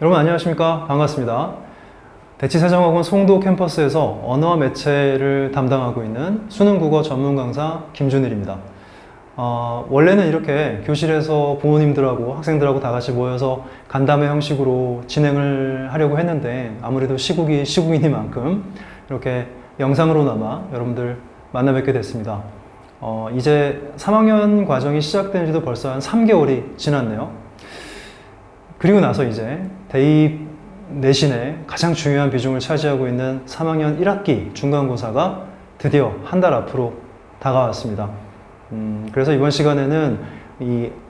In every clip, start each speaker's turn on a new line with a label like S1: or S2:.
S1: 여러분 안녕하십니까? 반갑습니다. 대치세정학원 송도 캠퍼스에서 언어와 매체를 담당하고 있는 수능국어 전문 강사 김준일입니다. 원래는 이렇게 교실에서 부모님들하고 학생들하고 다 같이 모여서 간담회 형식으로 진행을 하려고 했는데 아무래도 시국이 시국이니만큼 이렇게 영상으로나마 여러분들 만나 뵙게 됐습니다. 이제 3학년 과정이 시작된 지도 벌써 한 3개월이 지났네요. 그리고 나서 이제 대입 내신에 가장 중요한 비중을 차지하고 있는 3학년 1학기 중간고사가 드디어 한 달 앞으로 다가왔습니다. 그래서 이번 시간에는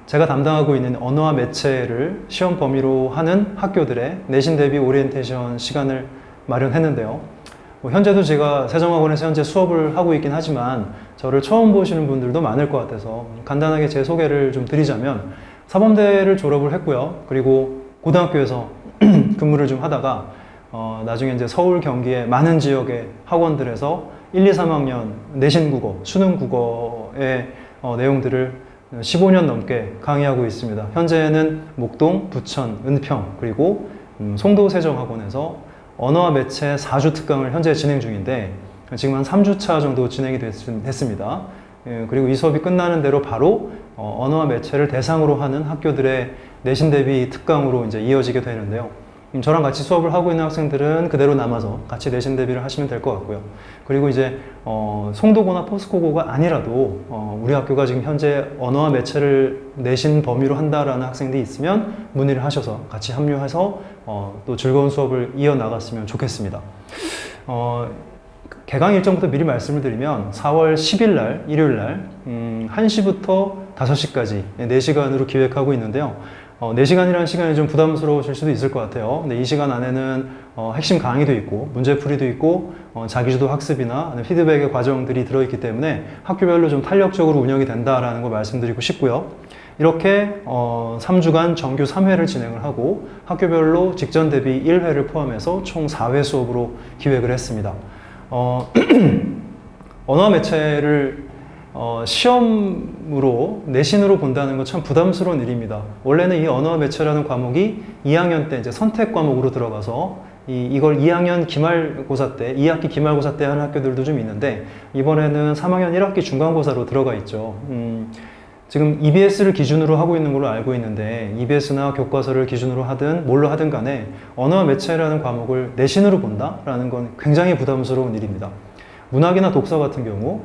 S1: 제가 담당하고 있는 언어와 매체를 시험 범위로 하는 학교들의 내신 대비 오리엔테이션 시간을 마련했는데요. 현재도 제가 세정학원에서 현재 수업을 하고 있긴 하지만 저를 처음 보시는 분들도 많을 것 같아서 간단하게 제 소개를 좀 드리자면 사범대를 졸업을 했고요. 그리고 고등학교에서 근무를 좀 하다가 나중에 이제 서울 경기의 많은 지역의 학원들에서 1, 2, 3학년 내신 국어, 수능 국어의 내용들을 15년 넘게 강의하고 있습니다. 현재는 목동, 부천, 은평, 그리고 송도 세정학원에서 언어와 매체 4주 특강을 현재 진행 중인데 지금 한 3주차 정도 진행이 됐습니다. 그리고 이 수업이 끝나는 대로 바로 언어와 매체를 대상으로 하는 학교들의 내신 대비 특강으로 이제 이어지게 되는데요. 저랑 같이 수업을 하고 있는 학생들은 그대로 남아서 같이 내신 대비를 하시면 될 것 같고요. 그리고 이제 송도고나 포스코고가 아니라도 우리 학교가 지금 현재 언어와 매체를 내신 범위로 한다라는 학생들이 있으면 문의를 하셔서 같이 합류해서 또 즐거운 수업을 이어나갔으면 좋겠습니다. 개강 일정부터 미리 말씀을 드리면 4월 10일 날 일요일 날 1시부터 5시까지 4시간으로 기획하고 있는데요. 4시간이라는 시간이 좀 부담스러우실 수도 있을 것 같아요. 근데 이 시간 안에는 핵심 강의도 있고 문제풀이도 있고 자기주도 학습이나 피드백의 과정들이 들어있기 때문에 학교별로 좀 탄력적으로 운영이 된다라는 걸 말씀드리고 싶고요. 이렇게 3주간 정규 3회를 진행을 하고 학교별로 직전 대비 1회를 포함해서 총 4회 수업으로 기획을 했습니다. 언어 매체를 시험으로 내신으로 본다는 건 참 부담스러운 일입니다. 원래는 이 언어 매체라는 과목이 2학년 때 이제 선택 과목으로 들어가서 이걸 2학년 기말고사 때, 2학기 기말고사 때 하는 학교들도 좀 있는데 이번에는 3학년 1학기 중간고사로 들어가 있죠. 지금 EBS를 기준으로 하고 있는 걸로 알고 있는데 EBS나 교과서를 기준으로 하든 뭘로 하든 간에 언어와 매체라는 과목을 내신으로 본다라는 건 굉장히 부담스러운 일입니다. 문학이나 독서 같은 경우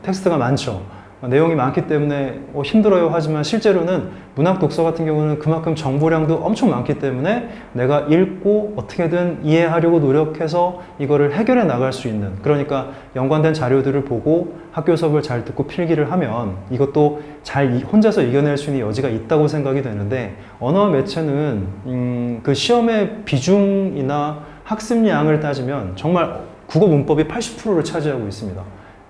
S1: 텍스트가 많죠. 내용이 많기 때문에 힘들어요 하지만 실제로는 문학 독서 같은 경우는 그만큼 정보량도 엄청 많기 때문에 내가 읽고 어떻게든 이해하려고 노력해서 이거를 해결해 나갈 수 있는, 그러니까 연관된 자료들을 보고 학교 수업을 잘 듣고 필기를 하면 이것도 잘 혼자서 이겨낼 수 있는 여지가 있다고 생각이 되는데 언어와 매체는 그 시험의 비중이나 학습량을 따지면 정말 국어 문법이 80%를 차지하고 있습니다.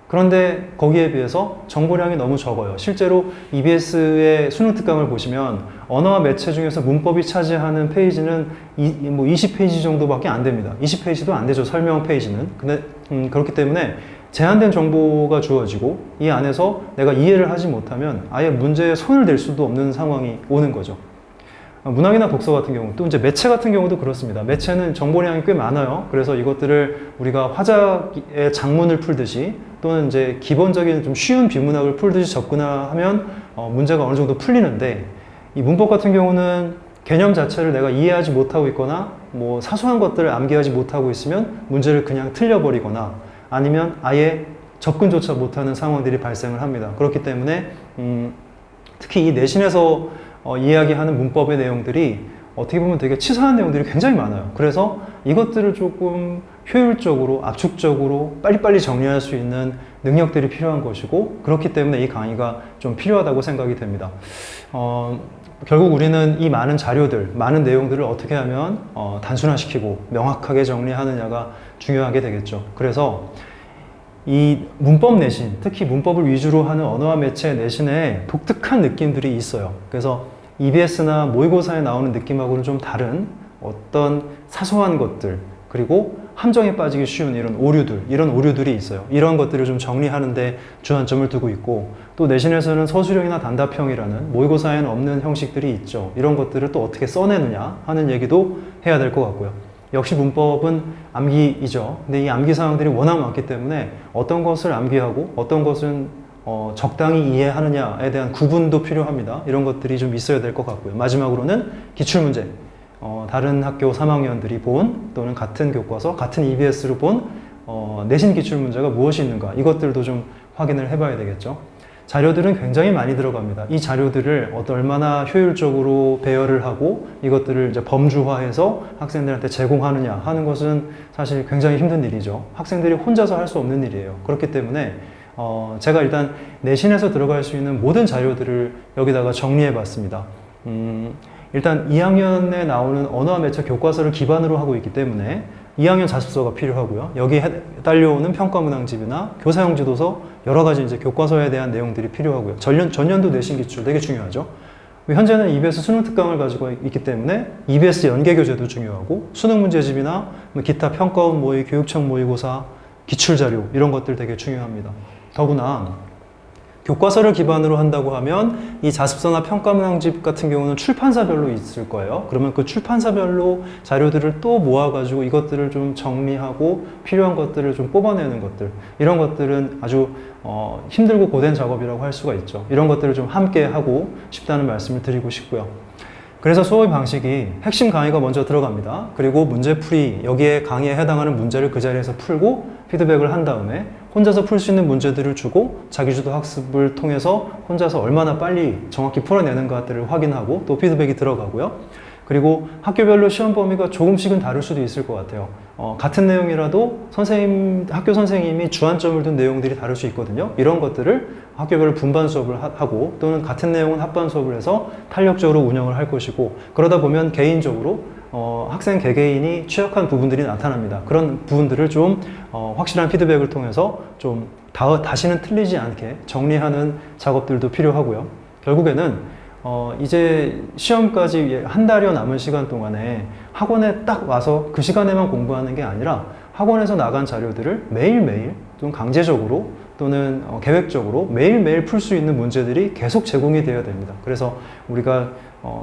S1: 그런데 거기에 비해서 정보량이 너무 적어요. 실제로 EBS의 수능 특강을 보시면 언어와 매체 중에서 문법이 차지하는 페이지는 20페이지 정도밖에 안 됩니다. 20페이지도 안 되죠. 설명 페이지는. 근데 그렇기 때문에 제한된 정보가 주어지고 이 안에서 내가 이해를 하지 못하면 아예 문제에 손을 댈 수도 없는 상황이 오는 거죠. 문학이나 독서 같은 경우, 또 이제 매체 같은 경우도 그렇습니다. 매체는 정보량이 꽤 많아요. 그래서 이것들을 우리가 화자의 작문을 풀듯이 또는 이제 기본적인 좀 쉬운 비문학을 풀듯이 접근하면 문제가 어느 정도 풀리는데 이 문법 같은 경우는 개념 자체를 내가 이해하지 못하고 있거나 뭐 사소한 것들을 암기하지 못하고 있으면 문제를 그냥 틀려버리거나 아니면 아예 접근조차 못하는 상황들이 발생을 합니다. 그렇기 때문에 특히 이 내신에서 이야기하는 문법의 내용들이 어떻게 보면 되게 치사한 내용들이 굉장히 많아요. 그래서 이것들을 조금 효율적으로, 압축적으로 빨리빨리 정리할 수 있는 능력들이 필요한 것이고 그렇기 때문에 이 강의가 좀 필요하다고 생각이 됩니다. 결국 우리는 이 많은 자료들, 많은 내용들을 어떻게 하면 단순화시키고 명확하게 정리하느냐가 중요하게 되겠죠. 그래서 이 문법 내신, 특히 문법을 위주로 하는 언어와 매체 내신에 독특한 느낌들이 있어요. 그래서 EBS나 모의고사에 나오는 느낌하고는 좀 다른 어떤 사소한 것들, 그리고 함정에 빠지기 쉬운 이런 오류들이 있어요. 이런 것들을 좀 정리하는데 주안점을 두고 있고, 또 내신에서는 서술형이나 단답형이라는 모의고사에는 없는 형식들이 있죠. 이런 것들을 또 어떻게 써내느냐 하는 얘기도 해야 될 것 같고요. 역시 문법은 암기이죠. 근데 이 암기 사항들이 워낙 많기 때문에 어떤 것을 암기하고 어떤 것은 적당히 이해하느냐에 대한 구분도 필요합니다. 이런 것들이 좀 있어야 될 것 같고요. 마지막으로는 기출문제. 다른 학교 3학년들이 본 또는 같은 교과서, 같은 EBS로 본 내신 기출문제가 무엇이 있는가, 이것들도 좀 확인을 해봐야 되겠죠. 자료들은 굉장히 많이 들어갑니다. 이 자료들을 얼마나 효율적으로 배열을 하고 이것들을 이제 범주화해서 학생들한테 제공하느냐 하는 것은 사실 굉장히 힘든 일이죠. 학생들이 혼자서 할 수 없는 일이에요. 그렇기 때문에 제가 일단 내신에서 들어갈 수 있는 모든 자료들을 여기다가 정리해 봤습니다. 일단 2학년에 나오는 언어와 매체 교과서를 기반으로 하고 있기 때문에 2학년 자습서가 필요하고요. 여기에 딸려오는 평가문항집이나 교사용 지도서, 여러 가지 이제 교과서에 대한 내용들이 필요하고요. 전년도 내신 기출 되게 중요하죠. 현재는 EBS 수능 특강을 가지고 있기 때문에 EBS 연계 교재도 중요하고, 수능 문제집이나 기타 평가원 모의, 교육청 모의고사, 기출 자료, 이런 것들 되게 중요합니다. 더구나 교과서를 기반으로 한다고 하면 이 자습서나 평가문항집 같은 경우는 출판사별로 있을 거예요. 그러면 그 출판사별로 자료들을 또 모아가지고 이것들을 좀 정리하고 필요한 것들을 좀 뽑아내는 것들, 이런 것들은 아주 힘들고 고된 작업이라고 할 수가 있죠. 이런 것들을 좀 함께 하고 싶다는 말씀을 드리고 싶고요. 그래서 수업의 방식이 핵심 강의가 먼저 들어갑니다. 그리고 문제풀이, 여기에 강의에 해당하는 문제를 그 자리에서 풀고 피드백을 한 다음에 혼자서 풀 수 있는 문제들을 주고 자기주도 학습을 통해서 혼자서 얼마나 빨리 정확히 풀어내는가들을 확인하고 또 피드백이 들어가고요. 그리고 학교별로 시험 범위가 조금씩은 다를 수도 있을 것 같아요. 같은 내용이라도 학교 선생님이 주안점을 둔 내용들이 다를 수 있거든요. 이런 것들을 학교별로 분반 수업을 하고, 또는 같은 내용은 합반 수업을 해서 탄력적으로 운영을 할 것이고, 그러다 보면 개인적으로 학생 개개인이 취약한 부분들이 나타납니다. 그런 부분들을 좀 확실한 피드백을 통해서 좀 다시는 틀리지 않게 정리하는 작업들도 필요하고요. 결국에는 이제 시험까지 한 달여 남은 시간 동안에 학원에 딱 와서 그 시간에만 공부하는 게 아니라 학원에서 나간 자료들을 매일매일 또는 강제적으로 또는 계획적으로 매일매일 풀 수 있는 문제들이 계속 제공이 되어야 됩니다. 그래서 우리가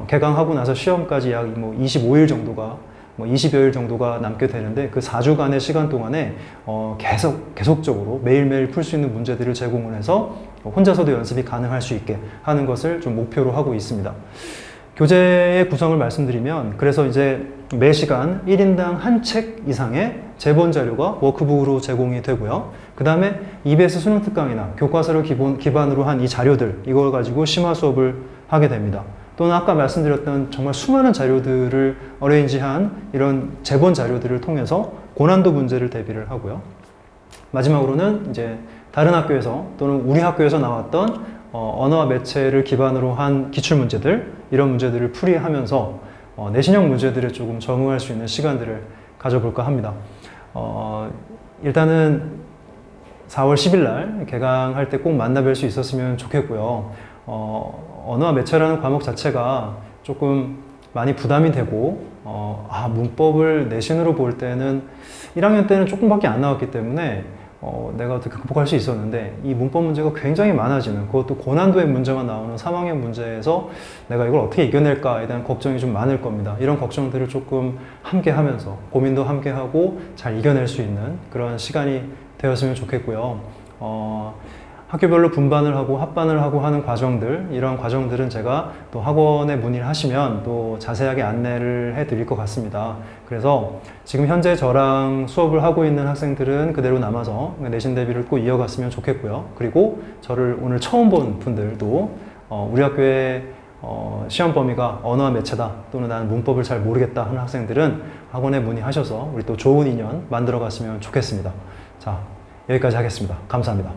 S1: 개강하고 나서 시험까지 약 25일 정도가 20여일 정도가 남게 되는데, 그 4주간의 시간 동안에 계속적으로 매일매일 풀 수 있는 문제들을 제공을 해서 혼자서도 연습이 가능할 수 있게 하는 것을 좀 목표로 하고 있습니다. 교재의 구성을 말씀드리면, 그래서 이제 매 시간 1인당 한 책 이상의 제본 자료가 워크북으로 제공이 되고요. 그 다음에 EBS 수능 특강이나 교과서를 기반으로 한 이 자료들, 이걸 가지고 심화 수업을 하게 됩니다. 또는 아까 말씀드렸던 정말 수많은 자료들을 어레인지한 이런 제본 자료들을 통해서 고난도 문제를 대비를 하고요. 마지막으로는 이제 다른 학교에서 또는 우리 학교에서 나왔던 언어와 매체를 기반으로 한 기출문제들, 이런 문제들을 풀이하면서 내신형 문제들에 조금 적응할 수 있는 시간들을 가져볼까 합니다. 일단은 4월 10일 날 개강할 때 꼭 만나 뵐 수 있었으면 좋겠고요. 언어와 매체라는 과목 자체가 조금 많이 부담이 되고, 문법을 내신으로 볼 때는 1학년 때는 조금밖에 안 나왔기 때문에 내가 어떻게 극복할 수 있었는데, 이 문법 문제가 굉장히 많아지는, 그것도 고난도의 문제만 나오는 3학년 문제에서 내가 이걸 어떻게 이겨낼까에 대한 걱정이 좀 많을 겁니다. 이런 걱정들을 조금 함께 하면서 고민도 함께 하고 잘 이겨낼 수 있는 그런 시간이 되었으면 좋겠고요. 학교별로 분반을 하고 합반을 하고 하는 과정들, 이런 과정들은 제가 또 학원에 문의를 하시면 또 자세하게 안내를 해 드릴 것 같습니다. 그래서 지금 현재 저랑 수업을 하고 있는 학생들은 그대로 남아서 내신 대비를 꼭 이어갔으면 좋겠고요. 그리고 저를 오늘 처음 본 분들도 우리 학교의 시험 범위가 언어와 매체다, 또는 나는 문법을 잘 모르겠다 하는 학생들은 학원에 문의하셔서 우리 또 좋은 인연 만들어 갔으면 좋겠습니다. 자, 여기까지 하겠습니다. 감사합니다.